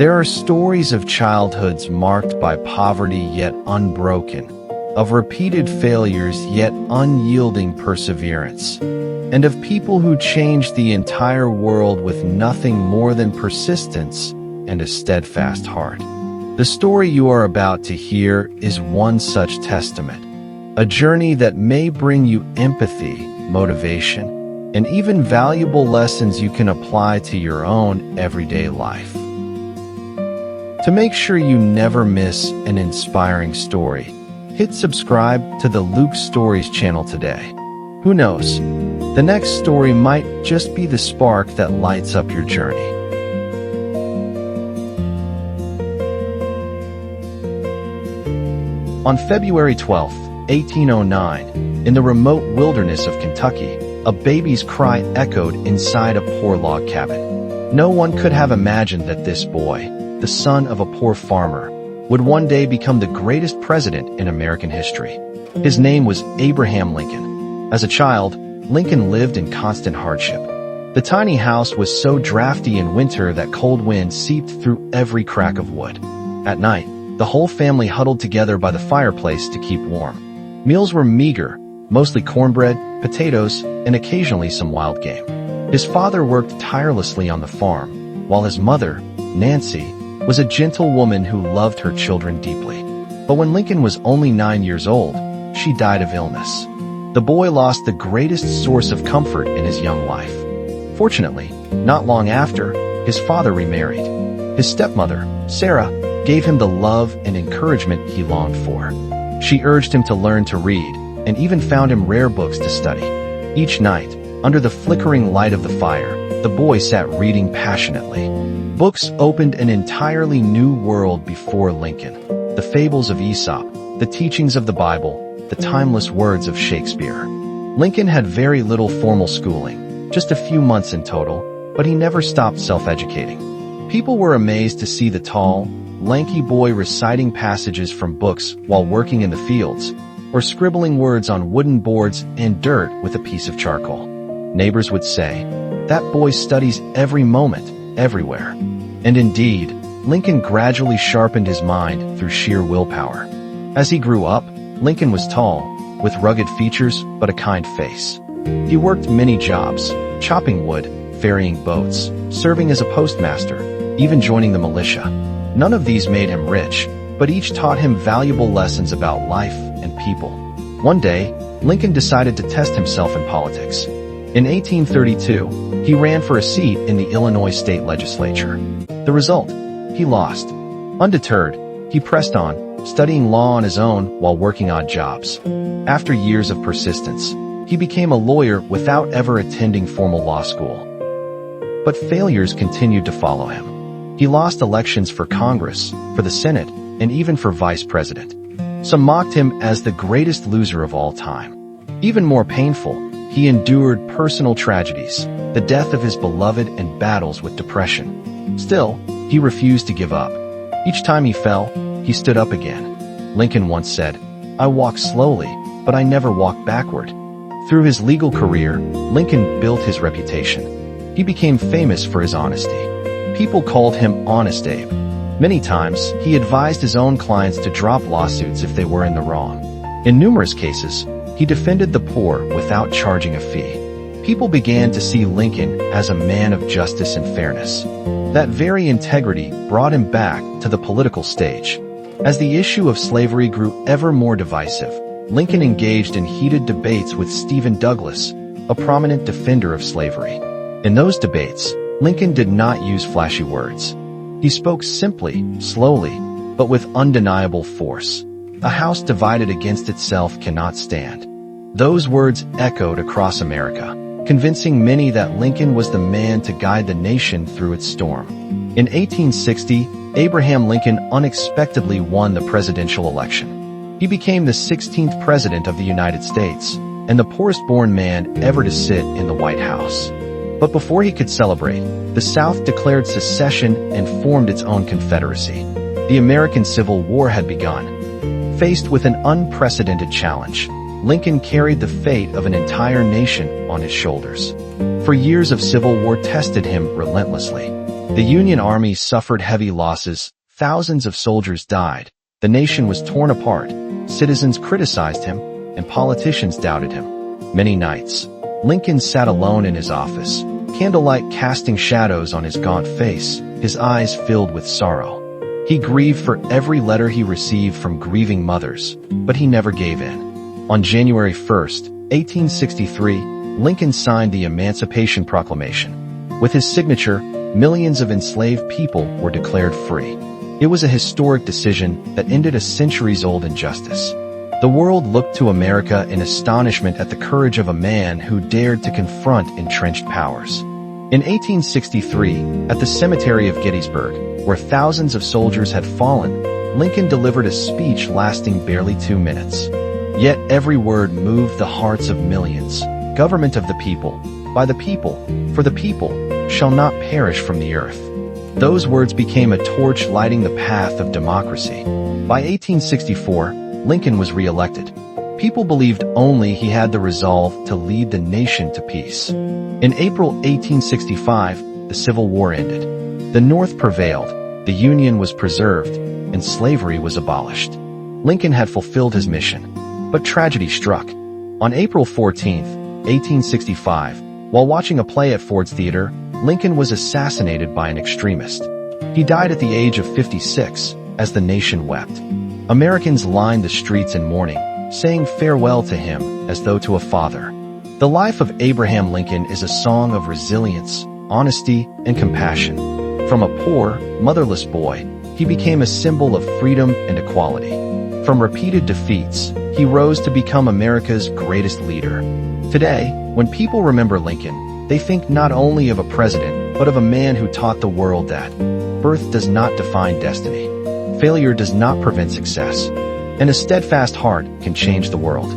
There are stories of childhoods marked by poverty yet unbroken, of repeated failures yet unyielding perseverance, and of people who changed the entire world with nothing more than persistence and a steadfast heart. The story you are about to hear is one such testament, a journey that may bring you empathy, motivation, and even valuable lessons you can apply to your own everyday life. To make sure you never miss an inspiring story, hit subscribe to the Luke Stories channel today. Who knows, the next story might just be the spark that lights up your journey. On February 12, 1809, in the remote wilderness of Kentucky, a baby's cry echoed inside a poor log cabin. No one could have imagined that this boy, the son of a poor farmer, would one day become the greatest president in American history. His name was Abraham Lincoln. As a child, Lincoln lived in constant hardship. The tiny house was so drafty in winter that cold wind seeped through every crack of wood. At night, the whole family huddled together by the fireplace to keep warm. Meals were meager, mostly cornbread, potatoes, and occasionally some wild game. His father worked tirelessly on the farm, while his mother, Nancy, was a gentle woman who loved her children deeply. But when Lincoln was only 9 years old, she died of illness. The boy lost the greatest source of comfort in his young life. Fortunately, not long after, his father remarried. His stepmother, Sarah, gave him the love and encouragement he longed for. She urged him to learn to read, and even found him rare books to study. Each night, under the flickering light of the fire, the boy sat reading passionately. Books opened an entirely new world before Lincoln. The fables of Aesop, the teachings of the Bible, the timeless words of Shakespeare. Lincoln had very little formal schooling, just a few months in total, but he never stopped self-educating. People were amazed to see the tall, lanky boy reciting passages from books while working in the fields, or scribbling words on wooden boards and dirt with a piece of charcoal. Neighbors would say, "That boy studies every moment, everywhere." And indeed, Lincoln gradually sharpened his mind through sheer willpower. As he grew up, Lincoln was tall, with rugged features but a kind face. He worked many jobs, chopping wood, ferrying boats, serving as a postmaster, even joining the militia. None of these made him rich, but each taught him valuable lessons about life and people. One day, Lincoln decided to test himself in politics. In 1832, he ran for a seat in the Illinois state legislature. The result? He lost. Undeterred, he pressed on, studying law on his own while working odd jobs. After years of persistence, he became a lawyer without ever attending formal law school. But failures continued to follow him. He lost elections for Congress, for the Senate, and even for vice president. Some mocked him as the greatest loser of all time. Even more painful, he endured personal tragedies, the death of his beloved and battles with depression. Still, he refused to give up. Each time he fell, he stood up again. Lincoln once said, "I walk slowly, but I never walk backward." Through his legal career, Lincoln built his reputation. He became famous for his honesty. People called him Honest Abe. Many times, he advised his own clients to drop lawsuits if they were in the wrong. In numerous cases, he defended the poor without charging a fee. People began to see Lincoln as a man of justice and fairness. That very integrity brought him back to the political stage. As the issue of slavery grew ever more divisive, Lincoln engaged in heated debates with Stephen Douglas, a prominent defender of slavery. In those debates, Lincoln did not use flashy words. He spoke simply, slowly, but with undeniable force. A house divided against itself cannot stand. Those words echoed across America, convincing many that Lincoln was the man to guide the nation through its storm. In 1860, Abraham Lincoln unexpectedly won the presidential election. He became the 16th president of the United States, and the poorest-born man ever to sit in the White House. But before he could celebrate, the South declared secession and formed its own confederacy. The American Civil War had begun. Faced with an unprecedented challenge, Lincoln carried the fate of an entire nation on his shoulders. For years of civil war tested him relentlessly. The Union Army suffered heavy losses, thousands of soldiers died, the nation was torn apart, citizens criticized him, and politicians doubted him. Many nights, Lincoln sat alone in his office, candlelight casting shadows on his gaunt face, his eyes filled with sorrow. He grieved for every letter he received from grieving mothers, but he never gave in. On January 1st, 1863, Lincoln signed the Emancipation Proclamation. With his signature, millions of enslaved people were declared free. It was a historic decision that ended a centuries-old injustice. The world looked to America in astonishment at the courage of a man who dared to confront entrenched powers. In 1863, at the cemetery of Gettysburg, where thousands of soldiers had fallen, Lincoln delivered a speech lasting barely 2 minutes. Yet every word moved the hearts of millions. Government of the people, by the people, for the people, shall not perish from the earth. Those words became a torch lighting the path of democracy. By 1864, Lincoln was re-elected. People believed only he had the resolve to lead the nation to peace. In April 1865, the Civil War ended. The North prevailed, the Union was preserved, and slavery was abolished. Lincoln had fulfilled his mission. But tragedy struck. On April 14, 1865, while watching a play at Ford's Theater, Lincoln was assassinated by an extremist. He died at the age of 56, as the nation wept. Americans lined the streets in mourning, saying farewell to him as though to a father. The life of Abraham Lincoln is a song of resilience, honesty, and compassion. From a poor, motherless boy, he became a symbol of freedom and equality. From repeated defeats, he rose to become America's greatest leader. Today, when people remember Lincoln, they think not only of a president, but of a man who taught the world that birth does not define destiny, failure does not prevent success, and a steadfast heart can change the world.